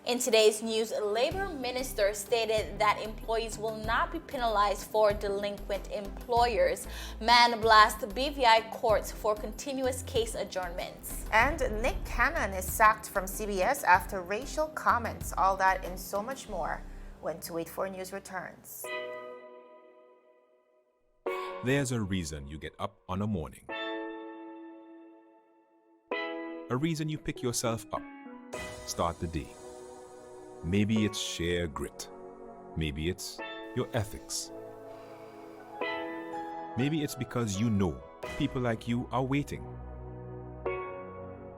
In today's news, Labor Minister stated that employees will not be penalized for delinquent employers. Man blasts BVI courts for continuous case adjournments. And Nick Cannon is sacked from CBS after racial comments. All that and so much more when 284 News returns. There's a reason you get up on a morning. A reason you pick yourself up, start the day. Maybe it's sheer grit. Maybe it's your ethics. Maybe it's because you know people like you are waiting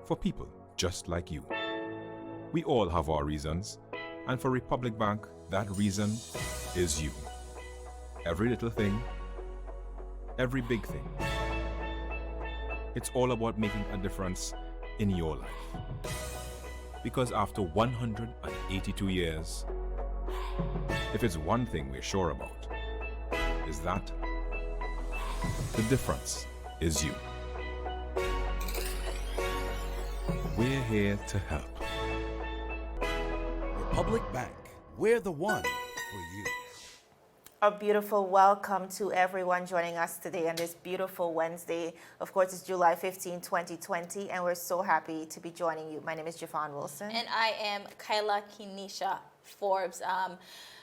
for people just like you. We all have our reasons, and for Republic Bank, that reason is you. Every little thing, every big thing. It's all about making a difference in your life. Because after 182 years, if it's one thing we're sure about, is that the difference is you. We're here to help. Republic Bank, we're the one for you. A beautiful welcome to everyone joining us today on this beautiful Wednesday. Of course, it's July 15, 2020, and we're so happy to be joining you. My name is Javon Wilson. And I am Kyla Kenesha Forbes.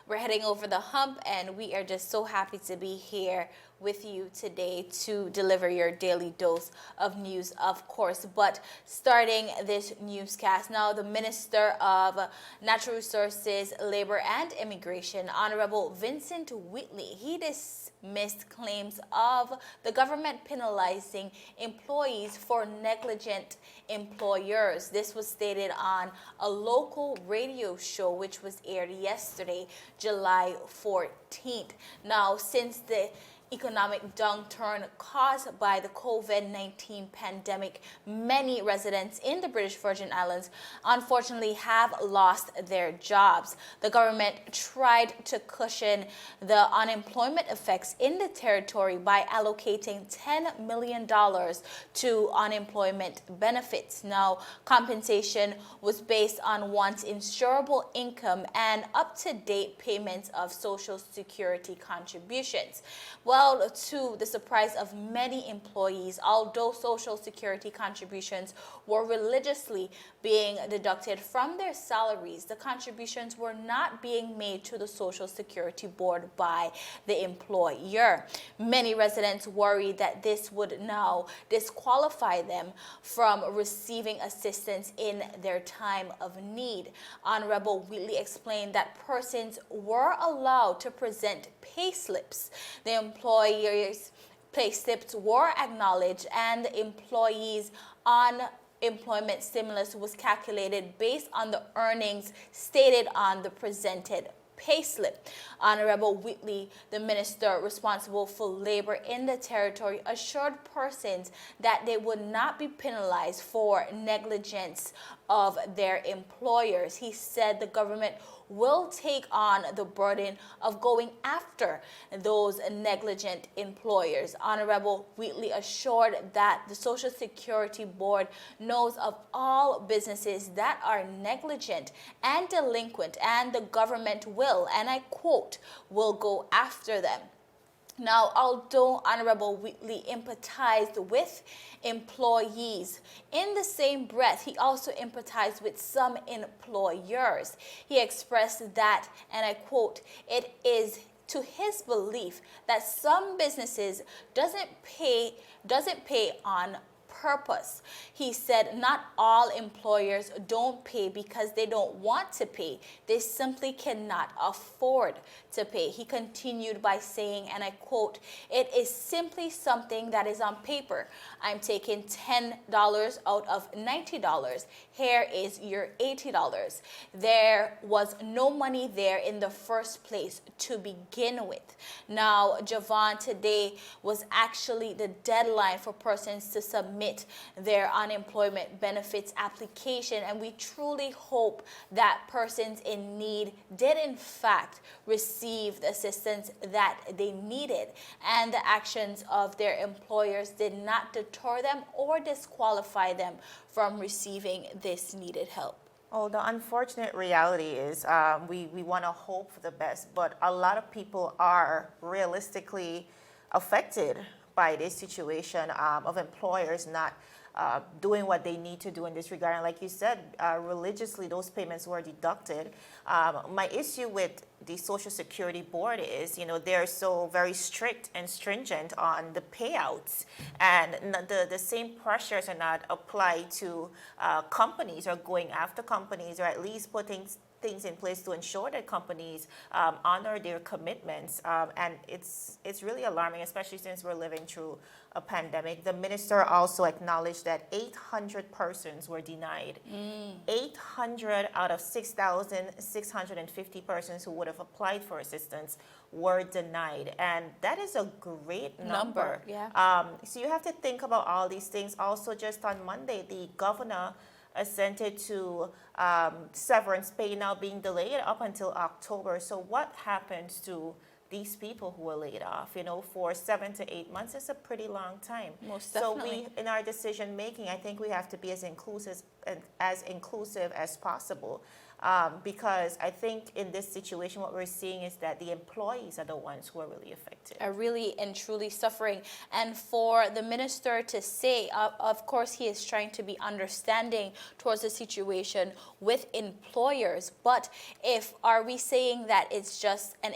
We're heading over the hump, and we are just so happy to be here with you today to deliver your daily dose of news, of course. But starting this newscast now, the Minister of Natural Resources, Labor and Immigration, Honorable Vincent Whitley, he dismissed claims of the government penalizing employees for negligent employers. This was stated on a local radio show which was aired yesterday, July 14th. Now, since the economic downturn caused by the COVID-19 pandemic, many residents in the British Virgin Islands unfortunately have lost their jobs. The government tried to cushion the unemployment effects in the territory by allocating $10 million to unemployment benefits. Now, compensation was based on one's insurable income and up-to-date payments of Social Security contributions. Well, to the surprise of many employees, although Social Security contributions were religiously being deducted from their salaries, the contributions were not being made to the Social Security Board by the employer. Many residents worried that this would now disqualify them from receiving assistance in their time of need. Honorable Wheatley explained that persons were allowed to present pay slips. The employers' pay slips were acknowledged, and the employees' unemployment stimulus was calculated based on the earnings stated on the presented payslip. Honorable Whitley, the minister responsible for labor in the territory, assured persons that they would not be penalized for negligence of their employers. He said the government will take on the burden of going after those negligent employers. Honorable Wheatley assured that the Social Security Board knows of all businesses that are negligent and delinquent, and the government will, and I quote, will go after them. Now, although Honorable Wheatley empathized with employees, in the same breath, he also empathized with some employers. He expressed that, and I quote, it is to his belief that some businesses doesn't pay on purpose. He said not all employers don't pay because they don't want to pay. They simply cannot afford to pay. He continued by saying, and I quote, it is simply something that is on paper. I'm taking $10 out of $90. Here is your $80. There was no money there in the first place to begin with. Now, Javon, today was actually the deadline for persons to submit their unemployment benefits application, and we truly hope that persons in need did in fact receive the assistance that they needed, and the actions of their employers did not deter them or disqualify them from receiving this needed help. Oh, the unfortunate reality is we want to hope for the best, but a lot of people are realistically affected by this situation of employers not doing what they need to do in this regard. And like you said, religiously, those payments were deducted. My issue with the Social Security Board is, they're so very strict and stringent on the payouts, and the same pressures are not applied to companies or going after companies, or at least putting things in place to ensure that companies honor their commitments. And it's really alarming, especially since we're living through a pandemic. The minister also acknowledged that 800 persons were denied. 800 out of 6,650 persons who would have applied for assistance were denied. And that is a great number. Yeah. So you have to think about all these things. Also, just on Monday, the governor assented to severance pay now being delayed up until October. So what happens to these people who were laid off? For 7 to 8 months is a pretty long time. Most definitely. So in our decision making, I think we have to be as inclusive as possible. Because I think in this situation, what we're seeing is that the employees are the ones who are really affected. Are really and truly suffering. And for the minister to say, of course, he is trying to be understanding towards the situation with employers. But are we saying that it's just an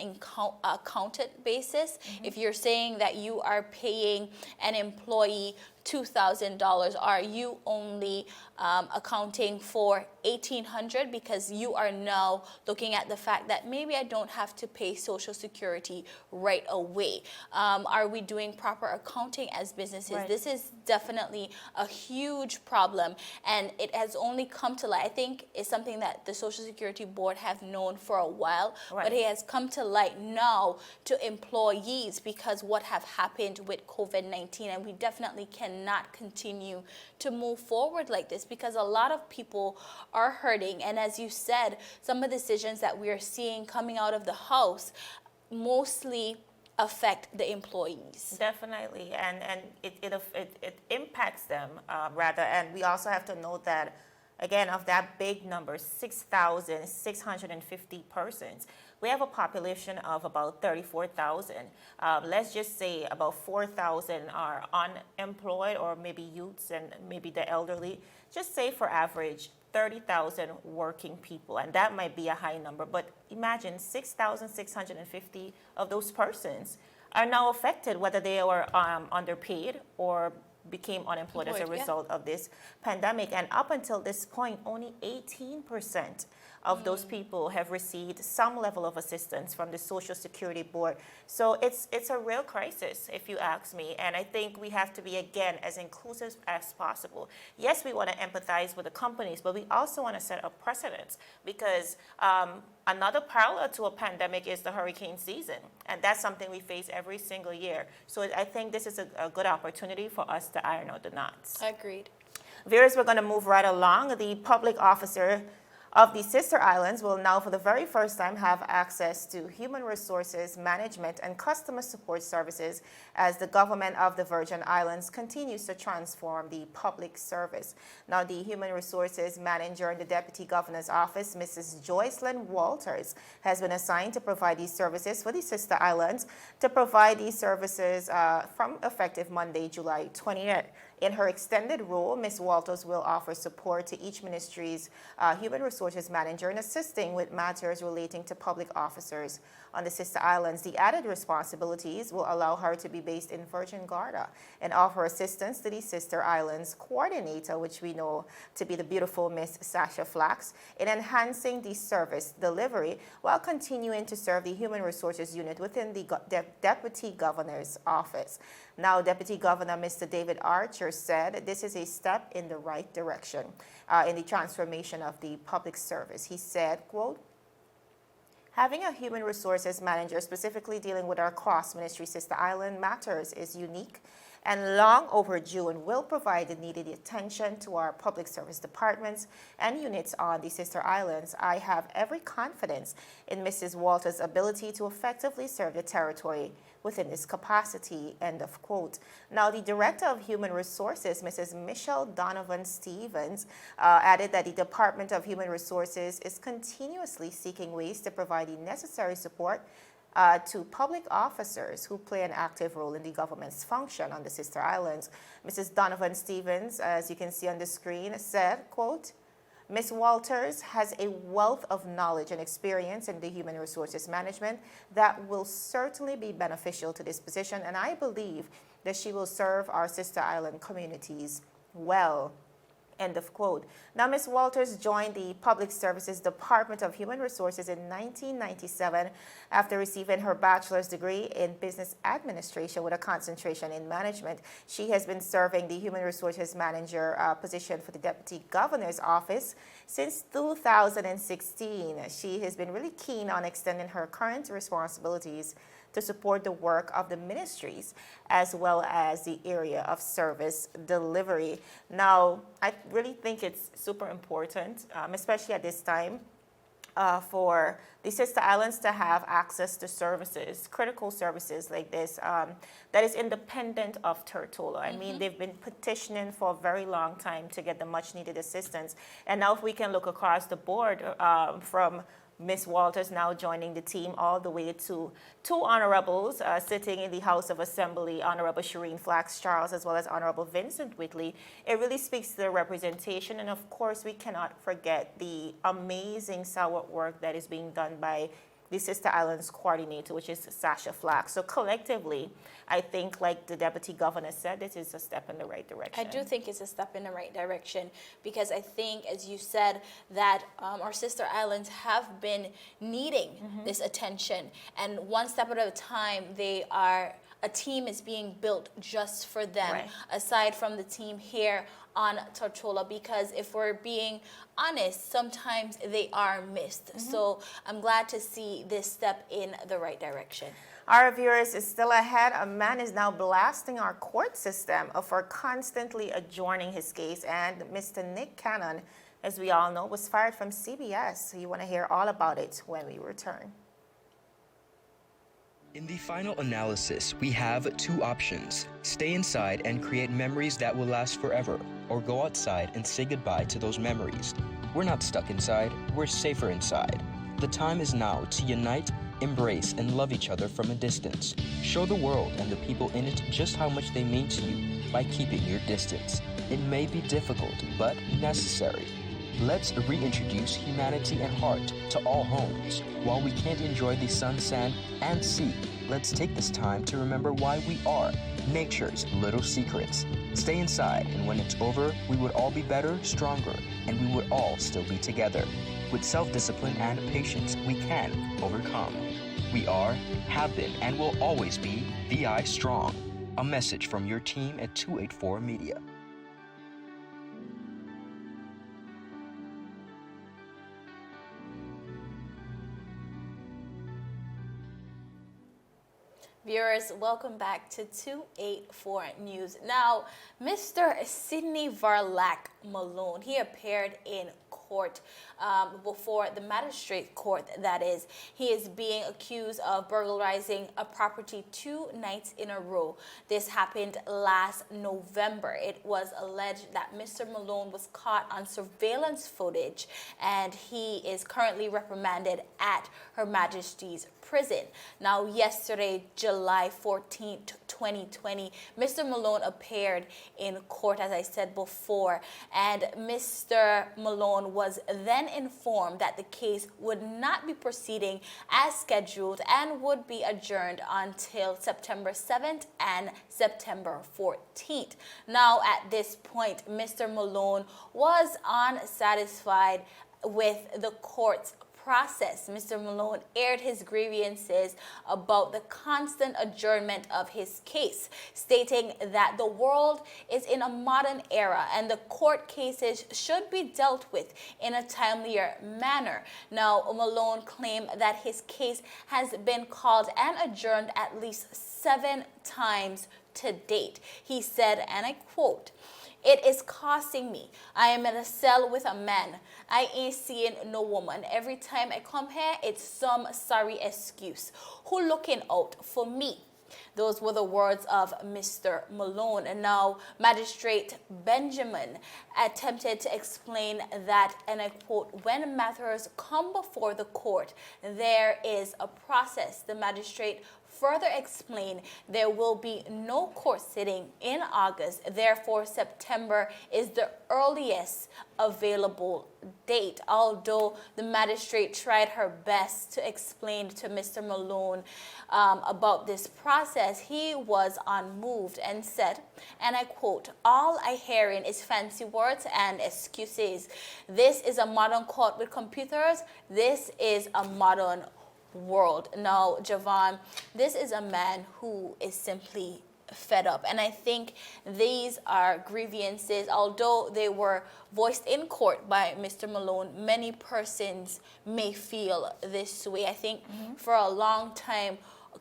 accountant basis? If you're saying that you are paying an employee $2,000, are you only accounting for $1,800 because you are now looking at the fact that maybe I don't have to pay Social Security right away? Are we doing proper accounting as businesses? Right. This is definitely a huge problem, and it has only come to light. I think it's something that the Social Security Board have known for a while, Right. but it has come to light now to employees because what have happened with COVID-19, and we definitely cannot continue to move forward like this because a lot of people are hurting. And as you said, some of the decisions that we are seeing coming out of the House mostly affect the employees. Definitely, and it impacts them rather. And we also have to note that, again, of that big number, 6,650 persons, we have a population of about 34,000. Let's just say about 4,000 are unemployed, or maybe youths and maybe the elderly. Just say for average, 30,000 working people, and that might be a high number, but imagine 6,650 of those persons are now affected, whether they were underpaid or became unemployed as a result of this pandemic. And up until this point, only 18% of those people have received some level of assistance from the Social Security Board. So it's a real crisis, if you ask me. And I think we have to be, again, as inclusive as possible. Yes, we want to empathize with the companies, but we also want to set a precedent, because another parallel to a pandemic is the hurricane season, and that's something we face every single year. So I think this is a good opportunity for us to iron out the knots. Agreed. Viewers, we're going to move right along. The public officer of the sister islands will now, for the very first time, have access to human resources management and customer support services as the government of the Virgin Islands continues to transform the public service. Now, the human resources manager in the deputy governor's office, Mrs. Joycelyn Walters, has been assigned to provide these services for the sister islands. To provide these services from effective Monday, July 20th. In her extended role, Ms. Walters will offer support to each ministry's human resources manager in assisting with matters relating to public officers on the sister islands. The added responsibilities will allow her to be based in Virgin Gorda and offer assistance to the sister islands coordinator, which we know to be the beautiful Miss Sasha Flax, in enhancing the service delivery while continuing to serve the human resources unit within the deputy governor's office. Now, Deputy Governor Mr. David Archer said this is a step in the right direction in the transformation of the public service. He said, quote, "Having a human resources manager specifically dealing with our cross-ministry sister island matters is unique and long overdue and will provide the needed attention to our public service departments and units on the sister islands. I have every confidence in Mrs. Walters' ability to effectively serve the territory within this capacity, end of quote. Now, the Director of Human Resources, Mrs. Michelle Donovan Stevens, added that the Department of Human Resources is continuously seeking ways to provide the necessary support to public officers who play an active role in the government's function on the sister islands. Mrs. Donovan Stevens, as you can see on the screen, said, quote, Ms. Walters has a wealth of knowledge and experience in the human resources management that will certainly be beneficial to this position, and I believe that she will serve our sister island communities well. End of quote. Now, Ms. Walters joined the Public Services Department of Human Resources in 1997 after receiving her bachelor's degree in business administration with a concentration in management. She has been serving the Human Resources Manager position for the Deputy Governor's Office since 2016. She has been really keen on extending her current responsibilities to support the work of the ministries as well as the area of service delivery. Now, I really think it's super important, especially at this time, for the sister islands to have access to services, critical services like this, that is independent of Tortola. I mean, they've been petitioning for a very long time to get the much needed assistance. And now if we can look across the board from Ms. Walters now joining the team all the way to two honorables sitting in the House of Assembly, Honorable Shireen Flax Charles as well as Honorable Vincent Whitley. It really speaks to the representation, and of course we cannot forget the amazing stalwart work that is being done by the Sister Islands Coordinator, which is Sasha Flax. So collectively, I think, like the Deputy Governor said, this is a step in the right direction. I do think it's a step in the right direction because I think, as you said, that our sister islands have been needing this attention, and one step at a time, a team is being built just for them, aside from the team here on Tortola, because if we're being honest, sometimes they are missed. So I'm glad to see this step in the right direction. Our viewers is still ahead. A man is now blasting our court system for constantly adjourning his case, and Mr. Nick Cannon, as we all know, was fired from CBS. So you want to hear all about it when we return. In the final analysis, we have two options: stay inside and create memories that will last forever, or go outside and say goodbye to those memories. We're not stuck inside, we're safer inside. The time is now to unite, embrace, and love each other from a distance. Show the world and the people in it just how much they mean to you by keeping your distance. It may be difficult, but necessary. Let's reintroduce humanity and heart to all homes. While we can't enjoy the sun, sand, and sea, let's take this time to remember why we are nature's little secrets. Stay inside, and when it's over, we would all be better, stronger, and we would all still be together. With self-discipline and patience, we can overcome. We are, have been, and will always be VI Strong. A message from your team at 284 Media. Viewers, welcome back to 284 News. Now, Mr. Sidney V Malone, he appeared in court before the magistrate court, that is. He is being accused of burglarizing a property 2 nights in a row. This happened last November. It was alleged that Mr. Malone was caught on surveillance footage, and he is currently reprimanded at Her Majesty's prison. Now, yesterday, July 14th, 2020, Mr. Malone appeared in court, as I said before, and Mr. Malone was then informed that the case would not be proceeding as scheduled and would be adjourned until September 7th and September 14th. Now, at this point, Mr. Malone was unsatisfied with the court's process. Mr. Malone aired his grievances about the constant adjournment of his case, stating that the world is in a modern era and the court cases should be dealt with in a timelier manner. Now, Malone claimed that his case has been called and adjourned at least 7 times to date. He said, and I quote, "It is costing me. I am in a cell with a man. I ain't seeing no woman. Every time I come here, it's some sorry excuse. Who looking out for me?" Those were the words of Mr. Malone. And now Magistrate Benjamin attempted to explain that, and I quote, "When matters come before the court, there is a process." The magistrate further explained there will be no court sitting in August. Therefore, September is the earliest available date. Although the magistrate tried her best to explain to Mr. Malone about this process, he was unmoved and said, and I quote, "All I hearing is fancy words and excuses. This is a modern court with computers. This is a modern world." Now, Javon, this is a man who is simply fed up. And I think these are grievances, although they were voiced in court by Mr. Malone, many persons may feel this way. I think for a long time,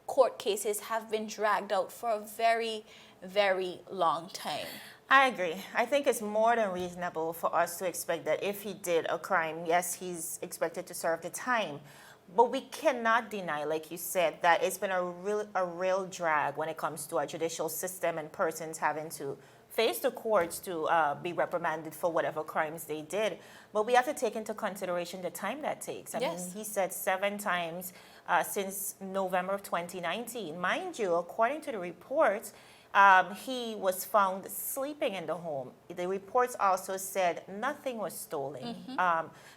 court cases have been dragged out for a very, very long time. I agree. I think it's more than reasonable for us to expect that if he did a crime, yes, he's expected to serve the time. But we cannot deny, like you said, that it's been a real drag when it comes to our judicial system and persons having to face the courts to be reprimanded for whatever crimes they did. But we have to take into consideration the time that takes. I mean, he said 7 times since November of 2019. Mind you, according to the reports, he was found sleeping in the home. The reports also said nothing was stolen.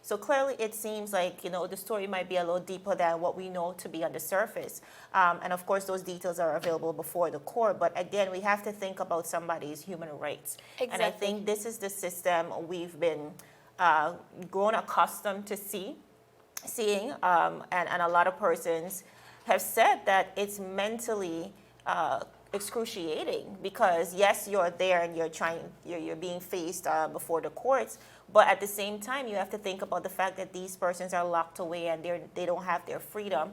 So clearly it seems like, the story might be a little deeper than what we know to be on the surface. And of course, those details are available before the court. But again, we have to think about somebody's human rights. Exactly. And I think this is the system we've been grown accustomed to seeing. And a lot of persons have said that it's mentally excruciating because yes, you're there and you're being faced before the courts, but at the same time you have to think about the fact that these persons are locked away and they don't have their freedom.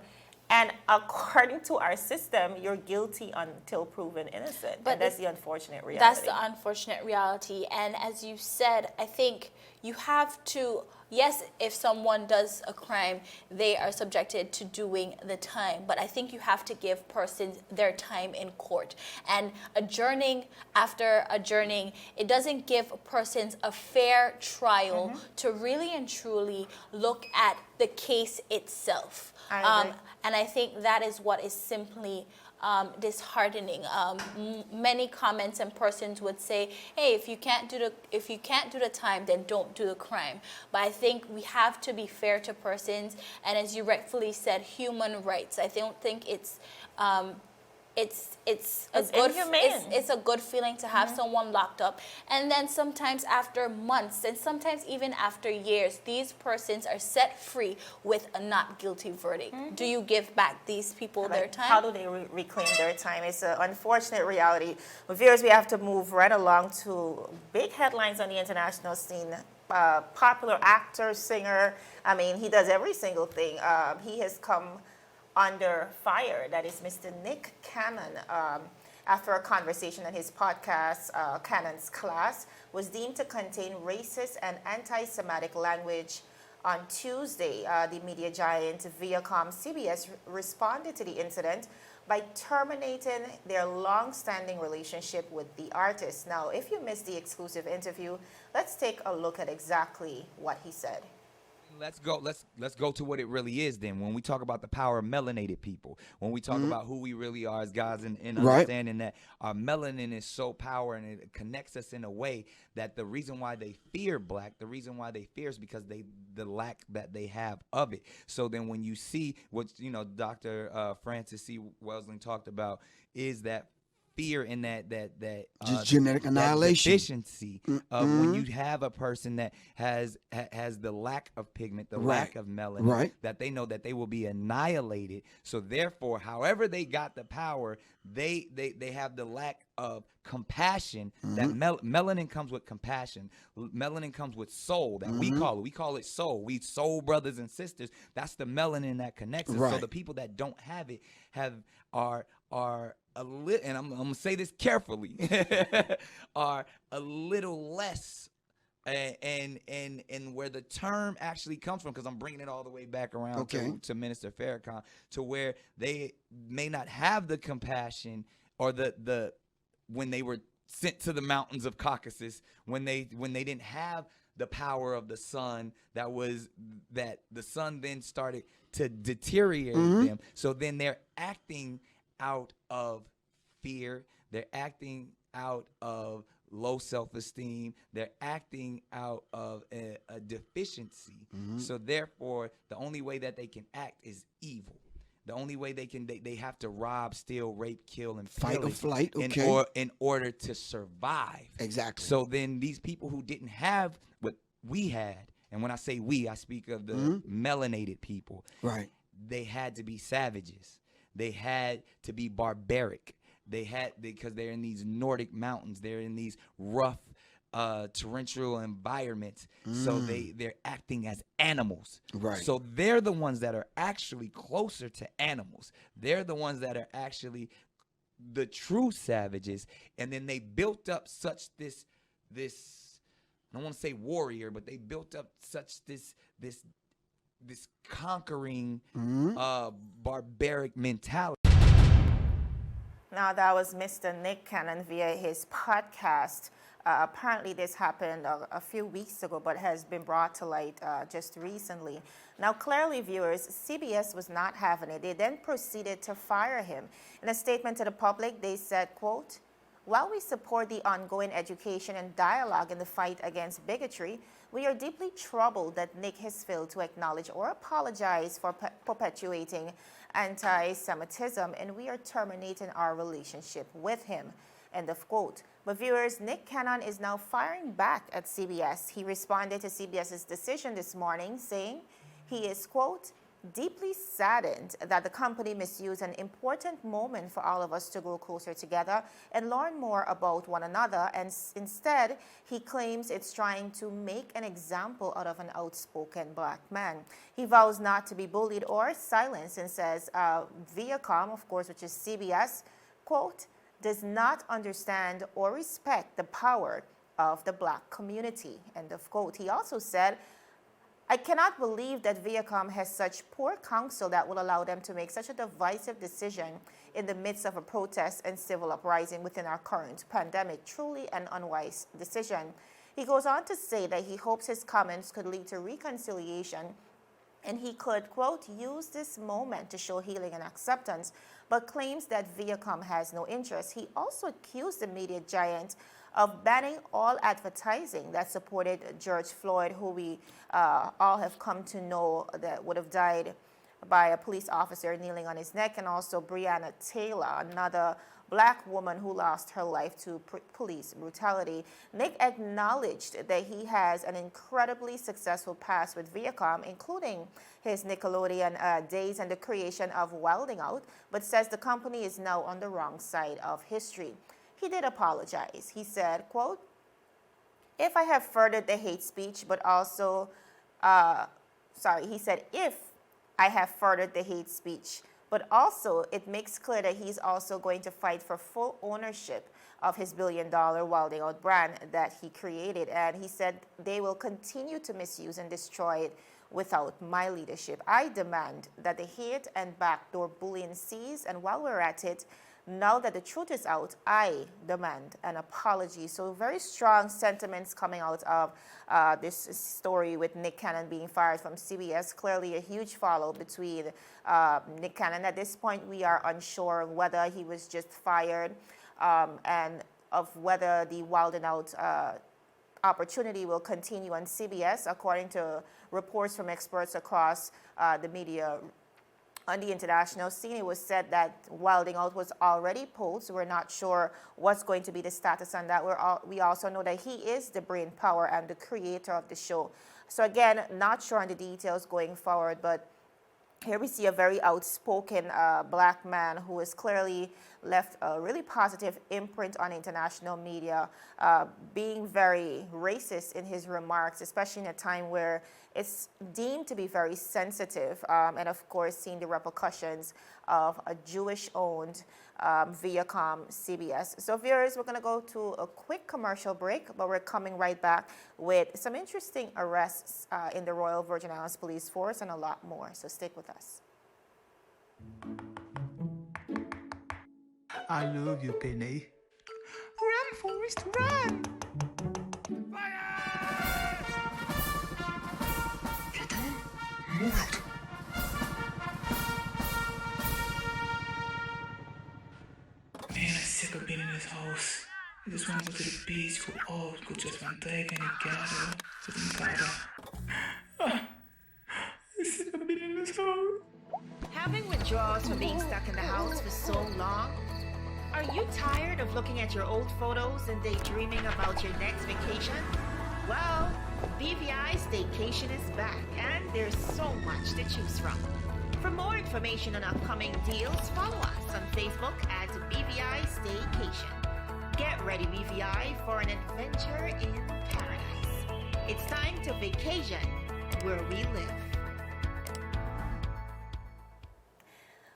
And according to our system, you're guilty until proven innocent. But and that's the unfortunate reality. That's the unfortunate reality. And as you said, I think you have to, yes, if someone does a crime, they are subjected to doing the time. But I think you have to give persons their time in court. And adjourning after adjourning, it doesn't give persons a fair trial to really and truly look at the case itself. I agree. And I think that is what is simply disheartening. Many comments and persons would say, "Hey, if you can't do the time, then don't do the crime." But I think we have to be fair to persons, and as you rightfully said, human rights. I don't think it's inhumane. It's a good feeling to have someone locked up, and then sometimes after months and sometimes even after years, these persons are set free with a not guilty verdict. Do you give back these people their time? How do they reclaim their time? It's an unfortunate reality. But viewers, we have to move right along to big headlines on the international scene. Popular actor, singer, I mean, he does every single thing. He has come under fire. That is Mr. Nick Cannon, after a conversation on his podcast, Cannon's Class, was deemed to contain racist and anti-Semitic language. On Tuesday, the media giant Viacom CBS responded to the incident by terminating their long-standing relationship with the artist. Now, if you missed the exclusive interview, let's take a look at exactly what he said. Let's go to what it really is then. When we talk about the power of melanated people, when we talk about who we really are as guys and understanding that our melanin is so powerful and it connects us in a way that the reason why they fear black, the reason why they fear is because the lack that they have of it. So then when you see what, Dr. Francis C. Welsing talked about is that fear in that just genetic annihilation, that deficiency of when you have a person that has the lack of pigment, the lack of melanin, that they know that they will be annihilated. So therefore, however they got the power, they have the lack of compassion. That melanin comes with compassion. Melanin comes with soul. That we call it soul. We soul brothers and sisters. That's the melanin that connects us. So the people that don't have it are and I'm gonna say this carefully, are a little less, and where the term actually comes from, because I'm bringing it all the way back around to Minister Farrakhan, to where they may not have the compassion or the when they were sent to the mountains of Caucasus, when they didn't have the power of the sun, that the sun then started to deteriorate them. So then they're acting out of fear. They're acting out of low self-esteem. They're acting out of a deficiency. So therefore, the only way that they can act is evil. The only way they have to rob, steal, rape, kill, and fight or flight, in order to survive. Exactly. So then these people who didn't have what we had, and when I say we, I speak of the melanated people. Right. They had to be savages. They had to be barbaric. Because they're in these Nordic mountains. They're in these rough, torrential environments. So they're acting as animals. Right. So they're the ones that are actually closer to animals. They're the ones that are actually the true savages. And then they built up such this I don't want to say warrior, but they built up such this conquering barbaric mentality. Now, that was Mr. Nick Cannon via his podcast. Apparently, this happened a few weeks ago, but has been brought to light just recently. Now, clearly, viewers, CBS was not having it. They then proceeded to fire him. In a statement to the public, they said, quote, "While we support the ongoing education and dialogue in the fight against bigotry, we are deeply troubled that Nick has failed to acknowledge or apologize for perpetuating anti-Semitism, and we are terminating our relationship with him." End of quote. But viewers, Nick Cannon is now firing back at CBS. He responded to CBS's decision this morning, saying he is, quote, "deeply saddened that the company misused an important moment for all of us to grow closer together and learn more about one another, and instead he claims it's trying to make an example out of an outspoken black man." He vows not to be bullied or silenced and says Viacom, of course, which is CBS, quote, "does not understand or respect the power of the black community," end of quote. He also said, "I cannot believe that Viacom has such poor counsel that will allow them to make such a divisive decision in the midst of a protest and civil uprising within our current pandemic. Truly an unwise decision." He goes on to say that he hopes his comments could lead to reconciliation and he could, quote, "use this moment to show healing and acceptance," but claims that Viacom has no interest. He also accused the media giant of banning all advertising that supported George Floyd, who we all have come to know that would have died by a police officer kneeling on his neck, and also Breonna Taylor, another black woman who lost her life to police brutality. Nick acknowledged that he has an incredibly successful past with Viacom, including his Nickelodeon days and the creation of Wilding Out, but says the company is now on the wrong side of history. He did apologize. He said, quote, "If I have furthered the hate speech, but also, he said, if I have furthered the hate speech, but also it makes clear that he's also going to fight for full ownership of his billion-dollar Wilding Out brand that he created." And he said, "They will continue to misuse and destroy it without my leadership. I demand that the hate and backdoor bullying cease, and while we're at it, now that the truth is out, I demand an apology." So very strong sentiments coming out of this story with Nick Cannon being fired from CBS. Clearly a huge follow between Nick Cannon. At this point, we are unsure whether he was just fired and of whether the Wilding Out opportunity will continue on CBS. According to reports from experts across the media on the international scene, it was said that Wilding Out was already pulled, so we're not sure what's going to be the status on that. We also know that he is the brain power and the creator of the show. So again, not sure on the details going forward, but here we see a very outspoken black man who is clearly left a really positive imprint on international media, being very racist in his remarks, especially in a time where it's deemed to be very sensitive, and of course seeing the repercussions of a Jewish-owned Viacom CBS. So viewers, we're going to go to a quick commercial break, but we're coming right back with some interesting arrests in the Royal Virgin Islands Police Force and a lot more. So stick with us. I love you, Penny. Run, Forrest, run! Move out. Man, I'm sick of being in this house. I just want to go to the beach for all escuchas manteca y queso. I'm sick of being in this house. Having withdrawals from being stuck in the house for so long? Are you tired of looking at your old photos and daydreaming about your next vacation? Well, BVI Staycation is back, and there's so much to choose from. For more information on upcoming deals, follow us on Facebook at BVI Staycation. Get ready, BVI, for an adventure in paradise. It's time to vacation where we live.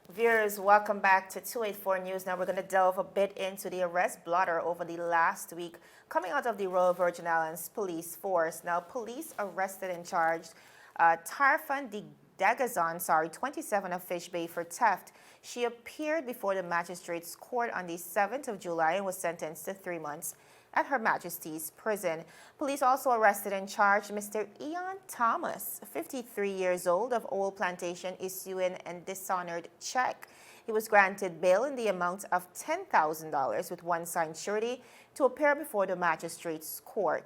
Viewers, welcome back to 284 News. Now we're going to delve a bit into the arrest blotter over the last week coming out of the Royal Virgin Islands Police Force. Now, police arrested and charged Tarfan Dagazan, 27 of Fish Bay for theft. She appeared before the magistrate's court on the 7th of July and was sentenced to 3 months at Her Majesty's prison. Police also arrested and charged Mr. Ian Thomas, 53 years old, of Old Plantation, issuing a dishonored check. He was granted bail in the amount of $10,000 with one signed surety to appear before the magistrate's court.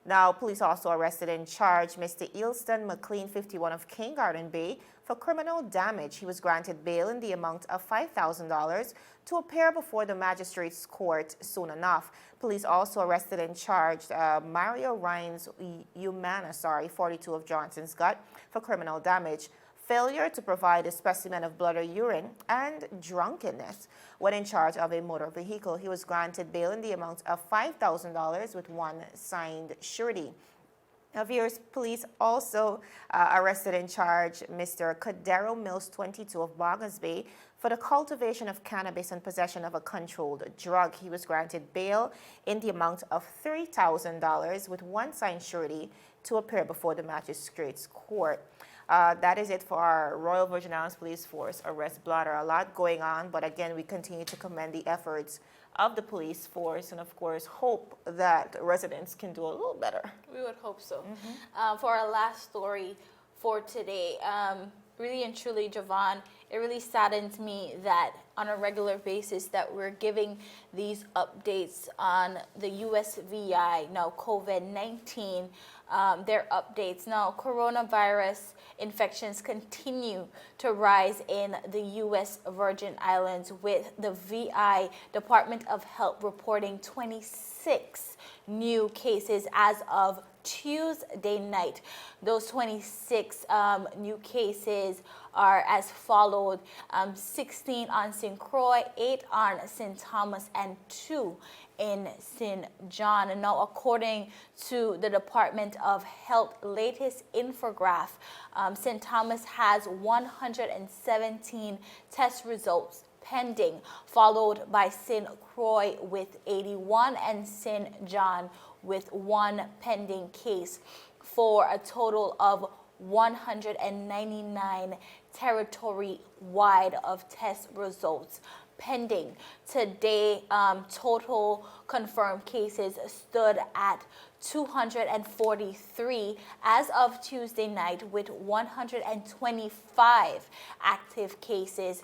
Now, police also arrested and charged Mr. Eelston McLean, 51 of King Garden Bay, for criminal damage. He was granted bail in the amount of $5,000 to appear before the magistrate's court soon enough. Police also arrested and charged Mario Rhines Umana, 42 of Johnson's Gut, for criminal damage, failure to provide a specimen of blood or urine, and drunkenness. When in charge of a motor vehicle, he was granted bail in the amount of $5,000 with one signed surety. Now, viewers, police also arrested and charged Mr. Cadero Mills, 22 of Boggins Bay, for the cultivation of cannabis and possession of a controlled drug. He was granted bail in the amount of $3,000 with one signed surety to appear before the magistrate's court. That is it for our Royal Virgin Islands Police Force arrest blotter. A lot going on, but again, we continue to commend the efforts of the police force and, of course, hope that residents can do a little better. We would hope so. For our last story for today, really and truly, Javon, it really saddens me that on a regular basis that we're giving these updates on the USVI, now COVID-19, their updates. Now, coronavirus infections continue to rise in the U.S. Virgin Islands, with the VI Department of Health reporting 26 new cases as of Tuesday night. Those 26 new cases are as followed: 16 on St. Croix, 8 on St. Thomas, and 2 in St. John. And now, according to the Department of Health latest infograph, St. Thomas has 117 test results pending, followed by St. Croix with 81 and St. John with 1 pending case, for a total of 199 territory-wide of test results pending. Today, total confirmed cases stood at 243 as of Tuesday night, with 125 active cases,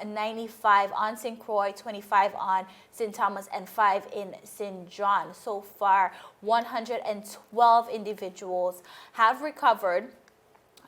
95 on St. Croix, 25 on St. Thomas, and 5 in St. John. So far, 112 individuals have recovered,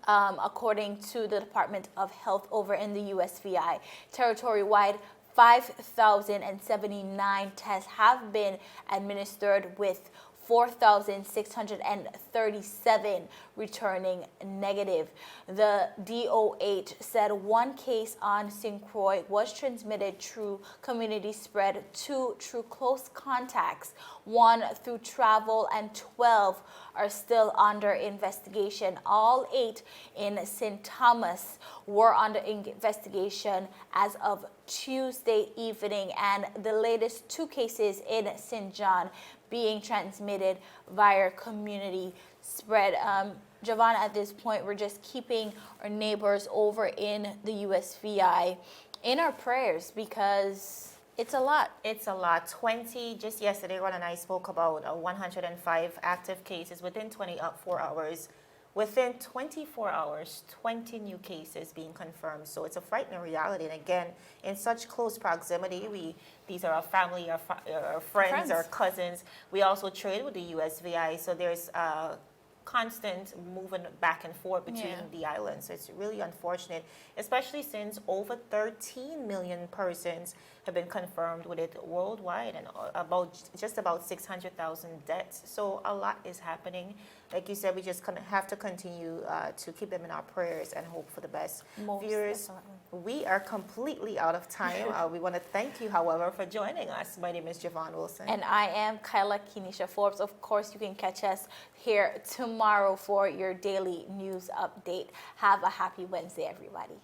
according to the Department of Health over in the USVI. Territory-wide, 5,079 tests have been administered, with 4,637 returning negative. The DOH said one case on St. Croix was transmitted through community spread, 2 through close contacts, 1 through travel, and 12 are still under investigation. All 8 in St. Thomas were under investigation as of Tuesday evening, and the latest 2 cases in St. John being transmitted via community spread. Javon, at this point, we're just keeping our neighbors over in the USVI in our prayers because it's a lot. It's a lot. 20, just yesterday, Ron and I spoke about 105 active cases within 24 hours. Within 24 hours, 20 new cases being confirmed. So it's a frightening reality. And again, in such close proximity, these are our family, our friends, our cousins. We also trade with the USVI. So there's constant moving back and forth between the islands. So it's really unfortunate, especially since over 13 million persons have been confirmed with it worldwide, and just about 600,000 deaths. So a lot is happening. Like you said, we just have to continue to keep them in our prayers and hope for the best. Viewers, we are completely out of time. We want to thank you, however, for joining us. My name is Javon Wilson. And I am Kyla Kenesha Forbes. Of course, you can catch us here tomorrow for your daily news update. Have a happy Wednesday, everybody.